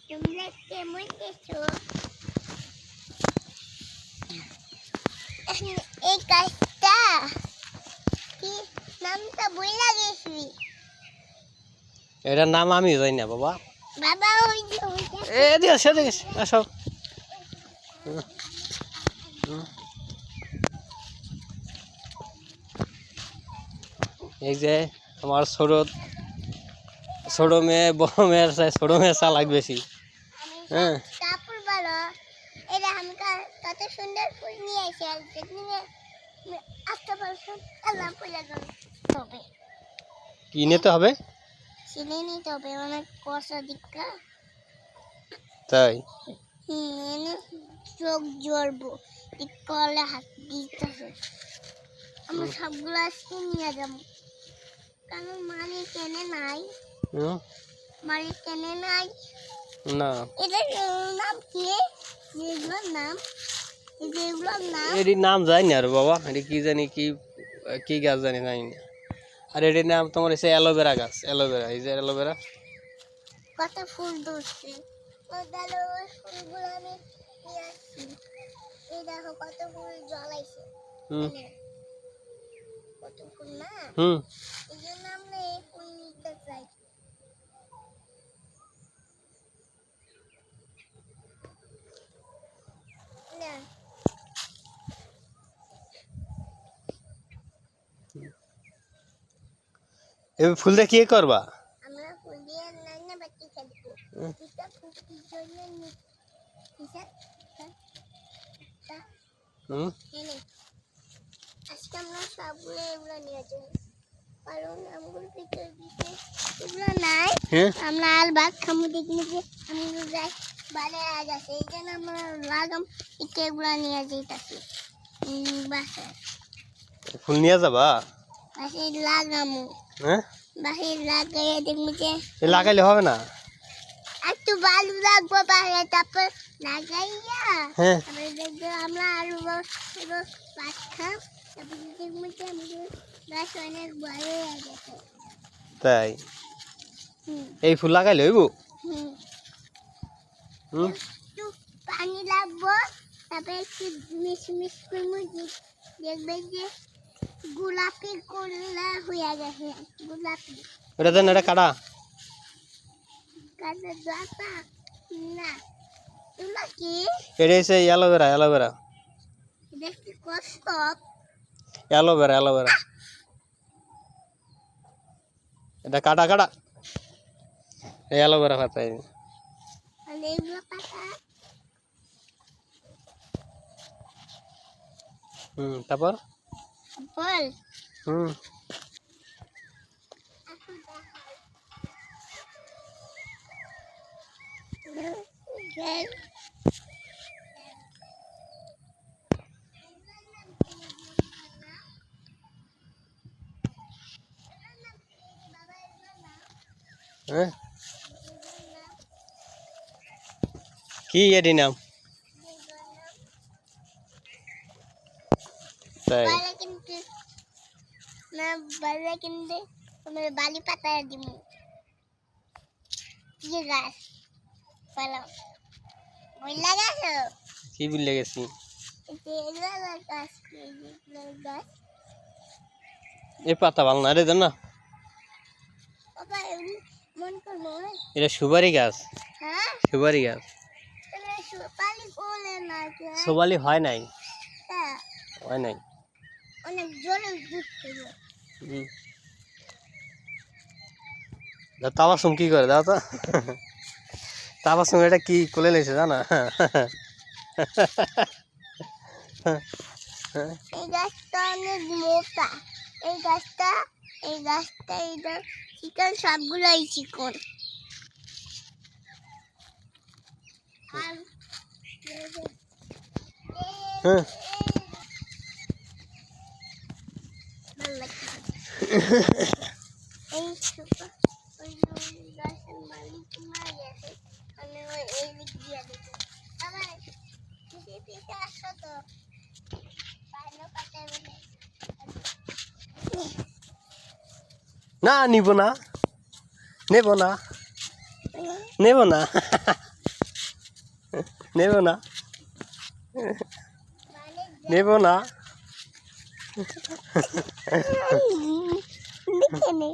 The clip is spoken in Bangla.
তোমরা কেমন আছো? এই গাছটা কি নামটা বইলা গেছি? এটার নাম আমি জানি না বাবা। বাবা ওই এ দিয়ে সেদিকে আসো। এই যে আমার ছোট মেয়ে বড় মেয়ের চাই ছোট মেয়ে চালাক বেশি। হ্যাঁ কাপড় বলো এটা আমি কত সুন্দর ফুল নিয়ে এসে নিয়ে আসতে পারছো আল্লাহ পয়লা তবে কি নিতে হবে? চিনে নিতে হবে অনেক কষা দিকা তাই চোখ জ্বলবো কলে হাত দিতেছে আমরা সবগুলো আজকে নিয়ে যাবো কারণ মালিক কেনে নাই মালিক কেনে নাই না এটার নাম কি যেগুলোর নাম এটির নাম জানি না রে বাবা। এটি কি জানি কি কি গাছ জানি না। আর এটির নাম তোমার হচ্ছে অ্যালোভেরা গাছ। অ্যালোভেরা, এই যে অ্যালোভেরা। কত ফুল ধরছে ফুলগুলো আমি নিয়ে আসছি এই দেখো কত ফুল জ্বলাইছে কত ফুল না এই জন্য আমরা এই ফুল নিতে চাই না এই ফুলটা কি করবা? আমরা ফুল দিয়ে রান্না বাটি খেলবো এটা ফুলের জন্য আজকে আমরা সবগুলো এগুলো নিয়ে যাবো কারণ আমগুলো ভিতরে এগুলো নাই আমরা আল ভাত খামু দেখি যে আমগুলো যাই বাড়ে আজ আছে এই জন্য আমরা লাগাম এগুলো নিয়ে যাইতাছি বাসায় ফুল নিয়ে যাবা? বাসায় লাগামু বাসায় লাগাইয়া দেখবো যে লাগাইলে হবে না একটু বালু লাগবো বাসায় তারপর লাগাইয়া তারপরে দেখবো আমরা আলু ভাত খাম তারপরে দেখবো যে আমাদের গাছ অনেক বড় হয়ে গেছে তাই এই ফুল লাগাইলে হইব একটু পানি লাগবো তারপরে একটু মিশমিশ করবো দেখবে যে গোলাপি গোলা হয়ে গেছে গোলাপি এটা দেন এটা কাটা কাটা দরকার না তোমরা কি এটা হচ্ছে অ্যালোভেরা। অ্যালোভেরা দেখতে কষ্ট অ্যালোভেরা অ্যালোভেরা এটা কাটা কাটা এই অ্যালোভেরা পাতা আর এইগুলো পাতা তারপর বল কি এটি নাম? তাই কিন্তু তোমার বালি পাতা দিব কি গাছ বলো বইলা গাছ কি বুঝলে গেছি গাছ এই পাতা ভালো না রে জান না মন করবো এটা সুপারি গাছ। হ্যাঁ সুপারি গাছ সুপারি বলে না সুপারি হয় নাই হয় নাই অনেক জোরে ঘুরতে তাবাসুম কি করে দাও তো তাবাসুম এটা কি কোলে লেছে জানা এই গাছটা অনেক মোটা এই গাছটা এইটা চিকন সবগুলোই চিকন এই গাছের মালিক মারা গেছে আমি এই দিক দিয়ে দিচ্ছি আবার পিছিয়ে আসো তো না নিব না নেব না নেব না নেব না নেব না লিখে নে।